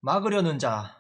막으려는 자,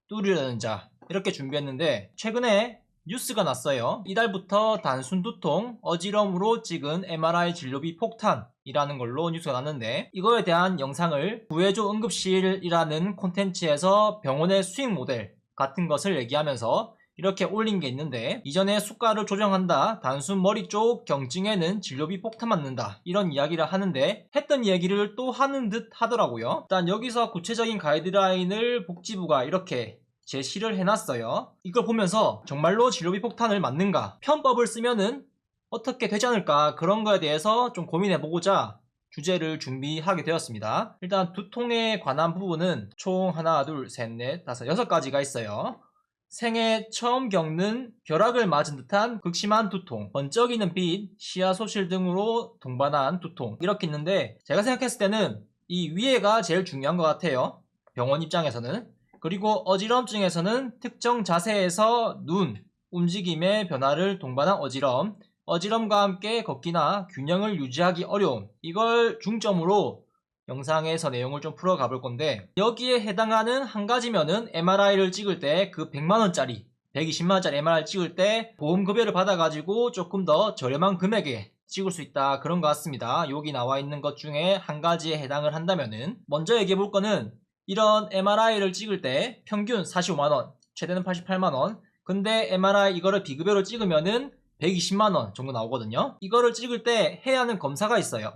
뚫으려는 자 이렇게 준비했는데 최근에 뉴스가 났어요. 이달부터 단순 두통, 어지럼으로 찍은 MRI 진료비 폭탄이라는 걸로 뉴스가 났는데 이거에 대한 영상을 구해줘 응급실이라는 콘텐츠에서 병원의 수익 모델 같은 것을 얘기하면서 이렇게 올린 게 있는데 이전에 수가를 조정한다, 단순 머리 쪽 경증에는 진료비 폭탄 맞는다 이런 이야기를 하는데 했던 얘기를 또 하는 듯 하더라고요. 일단 여기서 구체적인 가이드라인을 복지부가 이렇게 제시를 해놨어요. 이걸 보면서 정말로 진료비 폭탄을 맞는가, 편법을 쓰면은 어떻게 되지 않을까, 그런 거에 대해서 좀 고민해보고자 주제를 준비하게 되었습니다. 일단 두통에 관한 부분은 총 하나, 둘, 셋, 넷, 다섯, 6가지가 있어요. 생애 처음 겪는 벼락을 맞은 듯한 극심한 두통, 번쩍이는 빛, 시야 소실 등으로 동반한 두통, 이렇게 있는데 제가 생각했을 때는 이 위에가 제일 중요한 것 같아요. 병원 입장에서는. 그리고 어지럼증에서는 특정 자세에서 눈, 움직임의 변화를 동반한 어지럼, 어지럼과 함께 걷기나 균형을 유지하기 어려움, 이걸 중점으로 영상에서 내용을 좀 풀어가 볼 건데 여기에 해당하는 한 가지면은 MRI를 찍을 때 그 100만원짜리 120만원짜리 MRI 찍을 때 보험급여를 받아가지고 조금 더 저렴한 금액에 찍을 수 있다, 그런 것 같습니다. 여기 나와 있는 것 중에 한 가지에 해당을 한다면은 먼저 얘기해 볼 거는 이런 MRI를 찍을 때 평균 45만원, 최대는 88만원, 근데 MRI 이거를 비급여로 찍으면은 120만원 정도 나오거든요. 이거를 찍을 때 해야 하는 검사가 있어요.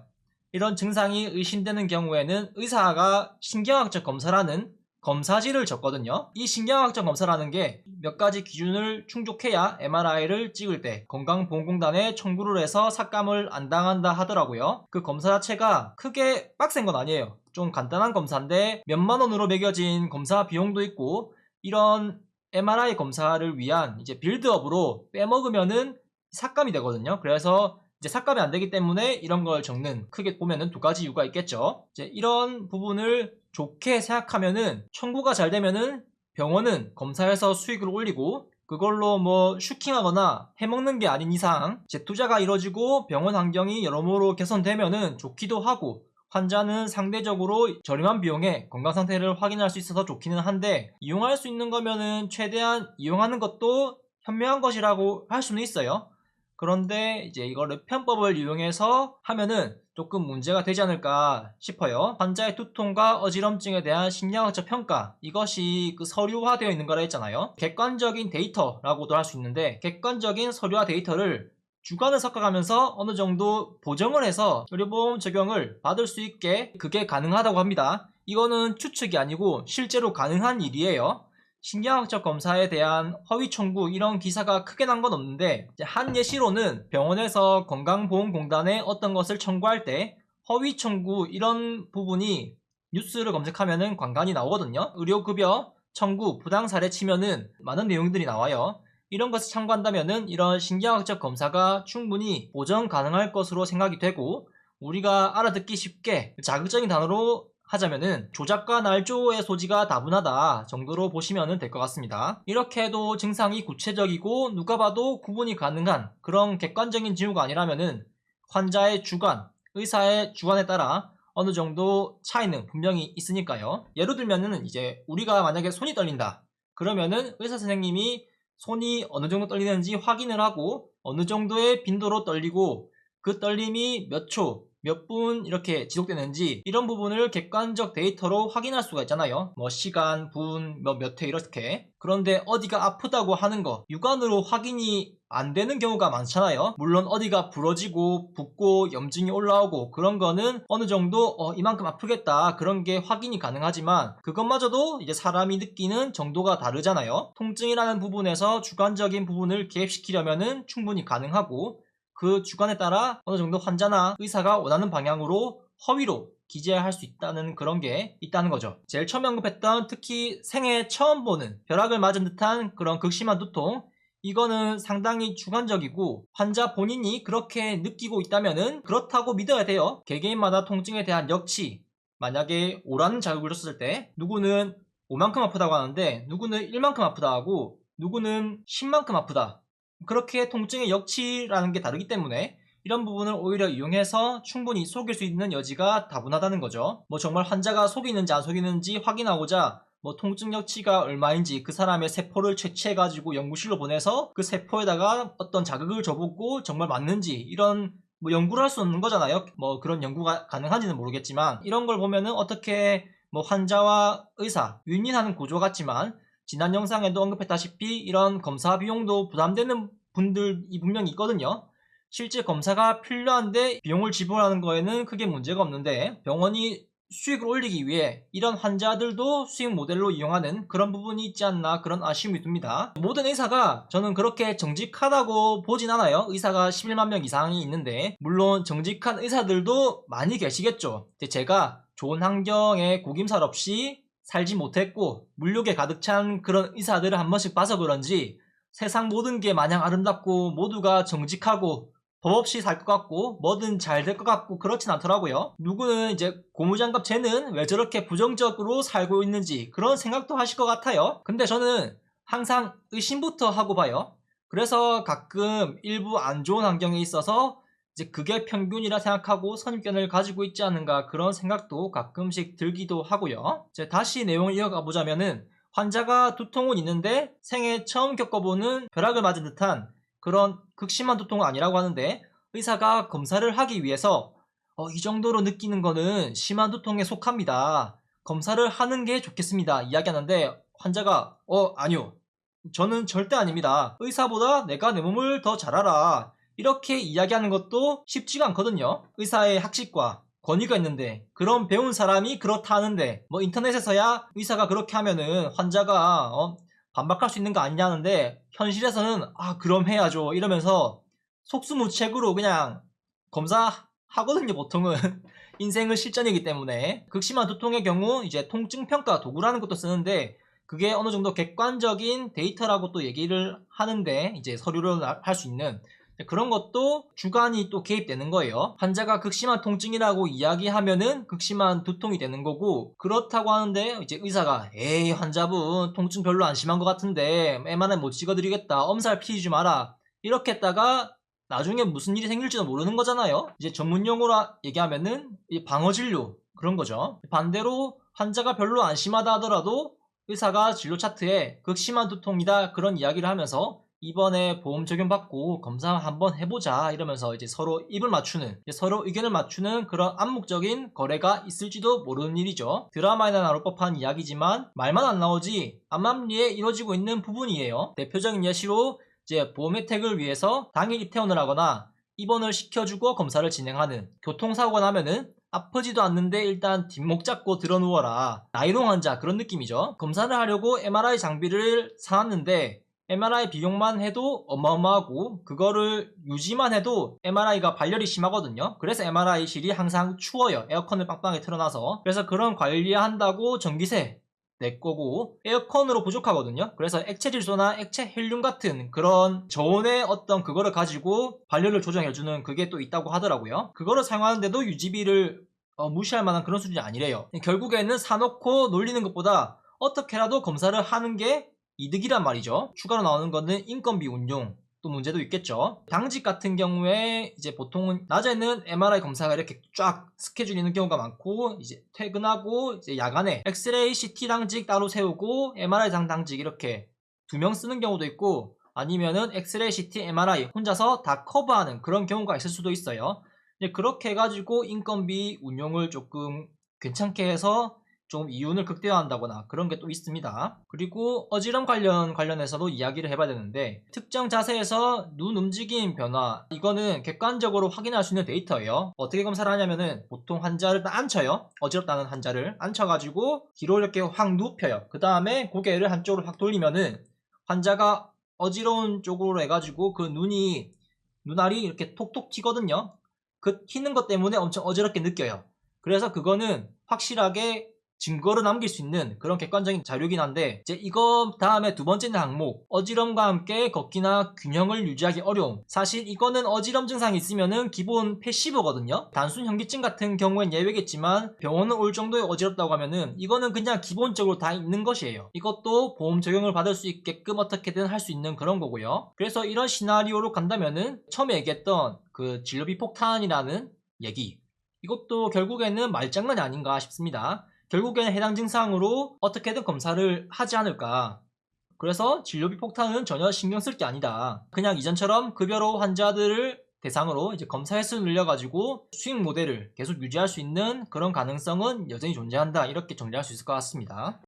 이런 증상이 의심되는 경우에는 의사가 신경학적 검사라는 검사지를 적거든요. 이 신경학적 검사라는 게 몇 가지 기준을 충족해야 MRI를 찍을 때 건강보험공단에 청구를 해서 삭감을 안 당한다 하더라고요. 그 검사 자체가 크게 빡센 건 아니에요. 좀 간단한 검사인데 몇만 원으로 매겨진 검사 비용도 있고, 이런 MRI 검사를 위한 이제 빌드업으로 빼먹으면은 삭감이 되거든요. 그래서 이제 삭감이 안 되기 때문에 이런 걸 적는, 크게 보면은 두 가지 이유가 있겠죠. 이제 이런 부분을 좋게 생각하면은 청구가 잘 되면은 병원은 검사해서 수익을 올리고 그걸로 뭐 슈킹하거나 해먹는 게 아닌 이상 재투자가 이루어지고 병원 환경이 여러모로 개선되면은 좋기도 하고 환자는 상대적으로 저렴한 비용에 건강 상태를 확인할 수 있어서 좋기는 한데, 이용할 수 있는 거면은 최대한 이용하는 것도 현명한 것이라고 할 수는 있어요. 그런데 이제 이거를 편법을 이용해서 하면은 조금 문제가 되지 않을까 싶어요. 환자의 두통과 어지럼증에 대한 심리학적 평가, 이것이 그 서류화되어 있는 거라 했잖아요. 객관적인 데이터라고도 할 수 있는데 객관적인 서류화 데이터를 주관을 섞어가면서 어느 정도 보정을 해서 의료보험 적용을 받을 수 있게 그게 가능하다고 합니다. 이거는 추측이 아니고 실제로 가능한 일이에요. 신경학적 검사에 대한 허위 청구 이런 기사가 크게 난 건 없는데 한 예시로는 병원에서 건강보험공단에 어떤 것을 청구할 때 허위 청구 이런 부분이 뉴스를 검색하면은 관간이 나오거든요. 의료급여 청구 부당 사례 치면은 많은 내용들이 나와요. 이런 것을 참고한다면은 이런 신경학적 검사가 충분히 보정 가능할 것으로 생각이 되고, 우리가 알아듣기 쉽게 자극적인 단어로 하자면은 조작과 날조의 소지가 다분하다 정도로 보시면 될 것 같습니다. 이렇게 해도 증상이 구체적이고 누가 봐도 구분이 가능한 그런 객관적인 징후가 아니라면은 환자의 주관, 의사의 주관에 따라 어느 정도 차이는 분명히 있으니까요. 예를 들면은 이제 우리가 만약에 손이 떨린다 그러면은 의사 선생님이 손이 어느 정도 떨리는지 확인을 하고 어느 정도의 빈도로 떨리고 그 떨림이 몇 초, 몇 분 이렇게 지속되는지 이런 부분을 객관적 데이터로 확인할 수가 있잖아요. 뭐 시간, 분, 몇 회 이렇게. 그런데 어디가 아프다고 하는 거 육안으로 확인이 안 되는 경우가 많잖아요. 물론 어디가 부러지고 붓고 염증이 올라오고 그런 거는 어느 정도 이만큼 아프겠다 그런 게 확인이 가능하지만 그것마저도 이제 사람이 느끼는 정도가 다르잖아요. 통증이라는 부분에서 주관적인 부분을 개입시키려면은 충분히 가능하고 그 주관에 따라 어느 정도 환자나 의사가 원하는 방향으로 허위로 기재할 수 있다는 그런 게 있다는 거죠. 제일 처음 언급했던 특히 생애 처음 보는 벼락을 맞은 듯한 그런 극심한 두통, 이거는 상당히 주관적이고 환자 본인이 그렇게 느끼고 있다면은 그렇다고 믿어야 돼요. 개개인마다 통증에 대한 역치, 만약에 오라는 자극을 줬을 때 누구는 5만큼 아프다고 하는데 누구는 1만큼 아프다 하고 누구는 10만큼 아프다, 그렇게 통증의 역치라는 게 다르기 때문에 이런 부분을 오히려 이용해서 충분히 속일 수 있는 여지가 다분하다는 거죠. 뭐 정말 환자가 속이는지 안 속이는지 확인하고자 뭐 통증력치가 얼마인지 그 사람의 세포를 채취해가지고 연구실로 보내서 그 세포에다가 어떤 자극을 줘보고 정말 맞는지 이런 뭐 연구를 할 수 없는 거잖아요. 뭐 그런 연구가 가능한지는 모르겠지만 이런 걸 보면은 어떻게 뭐 환자와 의사 윈윈하는 구조 같지만 지난 영상에도 언급했다시피 이런 검사 비용도 부담되는 분들이 분명히 있거든요. 실제 검사가 필요한데 비용을 지불하는 거에는 크게 문제가 없는데 병원이 수익을 올리기 위해 이런 환자들도 수익 모델로 이용하는 그런 부분이 있지 않나 그런 아쉬움이 듭니다. 모든 의사가 저는 그렇게 정직하다고 보진 않아요. 의사가 11만 명 이상이 있는데 물론 정직한 의사들도 많이 계시겠죠. 제가 좋은 환경에 구김살 없이 살지 못했고 물욕에 가득 찬 그런 의사들을 한 번씩 봐서 그런지 세상 모든 게 마냥 아름답고 모두가 정직하고 법 없이 살 것 같고 뭐든 잘 될 것 같고 그렇진 않더라고요. 누구는 이제 고무장갑 쟤는 왜 저렇게 부정적으로 살고 있는지 그런 생각도 하실 것 같아요. 근데 저는 항상 의심부터 하고 봐요. 그래서 가끔 일부 안 좋은 환경에 있어서 이제 그게 평균이라 생각하고 선입견을 가지고 있지 않은가 그런 생각도 가끔씩 들기도 하고요. 이제 다시 내용을 이어가 보자면은 환자가 두통은 있는데 생애 처음 겪어보는 벼락을 맞은 듯한 그런 극심한 두통은 아니라고 하는데 의사가 검사를 하기 위해서 이 정도로 느끼는 거는 심한 두통에 속합니다. 검사를 하는 게 좋겠습니다. 이야기하는데 환자가 아니요. 저는 절대 아닙니다. 의사보다 내가 내 몸을 더 잘 알아. 이렇게 이야기하는 것도 쉽지가 않거든요. 의사의 학식과 권위가 있는데 그런 배운 사람이 그렇다 하는데 뭐 인터넷에서야 의사가 그렇게 하면은 환자가 반박할 수 있는 거 아니냐는데 현실에서는 그럼 해야죠 이러면서 속수무책으로 그냥 검사하거든요. 보통은 인생은 실전이기 때문에 극심한 두통의 경우 이제 통증평가 도구라는 것도 쓰는데 그게 어느 정도 객관적인 데이터라고 또 얘기를 하는데 이제 서류로 할 수 있는 그런 것도 주관이 또 개입되는 거예요. 환자가 극심한 통증이라고 이야기하면은 극심한 두통이 되는 거고 그렇다고 하는데 이제 의사가 에이 환자분 통증 별로 안 심한 것 같은데 MRI 못 찍어드리겠다 엄살 피우지 마라 이렇게 했다가 나중에 무슨 일이 생길지도 모르는 거잖아요. 이제 전문용어로 얘기하면은 방어진료 그런 거죠. 반대로 환자가 별로 안 심하다 하더라도 의사가 진료 차트에 극심한 두통이다 그런 이야기를 하면서 이번에 보험 적용받고 검사 한번 해보자 이러면서 이제 서로 입을 맞추는 서로 의견을 맞추는 그런 암묵적인 거래가 있을지도 모르는 일이죠. 드라마에나 나올 법한 이야기지만 말만 안 나오지 암암리에 이루어지고 있는 부분이에요. 대표적인 예시로 이제 보험 혜택을 위해서 당일 입퇴원을 하거나 입원을 시켜주고 검사를 진행하는 교통사고가 나면은 아프지도 않는데 일단 뒷목 잡고 들어누워라 나이롱 환자 그런 느낌이죠. 검사를 하려고 MRI 장비를 사놨는데 MRI 비용만 해도 어마어마하고 그거를 유지만 해도 MRI가 발열이 심하거든요. 그래서 MRI실이 항상 추워요. 에어컨을 빵빵하게 틀어놔서. 그래서 그런 관리한다고 전기세 낼 거고 에어컨으로 부족하거든요. 그래서 액체 질소나 액체 헬륨 같은 그런 저온의 어떤 그거를 가지고 발열을 조정해주는 그게 또 있다고 하더라고요. 그거를 사용하는데도 유지비를 무시할 만한 그런 수준이 아니래요. 결국에는 사놓고 놀리는 것보다 어떻게라도 검사를 하는 게 이득이란 말이죠. 추가로 나오는 거는 인건비 운용 또 문제도 있겠죠. 당직 같은 경우에 이제 보통은 낮에는 MRI 검사가 이렇게 쫙 스케줄이 있는 경우가 많고 이제 퇴근하고 이제 야간에 엑스레이 CT 당직 따로 세우고 MRI 당직 이렇게 2명 쓰는 경우도 있고 아니면은 엑스레이 CT MRI 혼자서 다 커버하는 그런 경우가 있을 수도 있어요. 그렇게 해가지고 인건비 운용을 조금 괜찮게 해서 좀 이윤을 극대화한다거나 그런 게 또 있습니다. 그리고 어지럼 관련해서도 이야기를 해봐야 되는데 특정 자세에서 눈 움직임 변화 이거는 객관적으로 확인할 수 있는 데이터예요. 어떻게 검사를 하냐면은 보통 환자를 앉혀요. 어지럽다는 환자를 앉혀가지고 뒤로 이렇게 확 눕혀요. 그 다음에 고개를 한쪽으로 확 돌리면은 환자가 어지러운 쪽으로 해가지고 그 눈알이 이렇게 톡톡 튀거든요. 그 튀는 것 때문에 엄청 어지럽게 느껴요. 그래서 그거는 확실하게 증거를 남길 수 있는 그런 객관적인 자료이긴 한데 이제 이거 다음에 두 번째 항목 어지럼과 함께 걷기나 균형을 유지하기 어려움 사실 이거는 어지럼 증상이 있으면은 기본 패시브거든요. 단순 현기증 같은 경우엔 예외겠지만 병원은 올 정도의 어지럽다고 하면은 이거는 그냥 기본적으로 다 있는 것이에요. 이것도 보험 적용을 받을 수 있게끔 어떻게든 할 수 있는 그런 거고요. 그래서 이런 시나리오로 간다면은 처음에 얘기했던 그 진료비 폭탄이라는 얘기 이것도 결국에는 말장난이 아닌가 싶습니다. 결국엔 해당 증상으로 어떻게든 검사를 하지 않을까. 그래서 진료비 폭탄은 전혀 신경 쓸 게 아니다. 그냥 이전처럼 급여로 환자들을 대상으로 이제 검사 횟수 늘려가지고 수익 모델을 계속 유지할 수 있는 그런 가능성은 여전히 존재한다. 이렇게 정리할 수 있을 것 같습니다.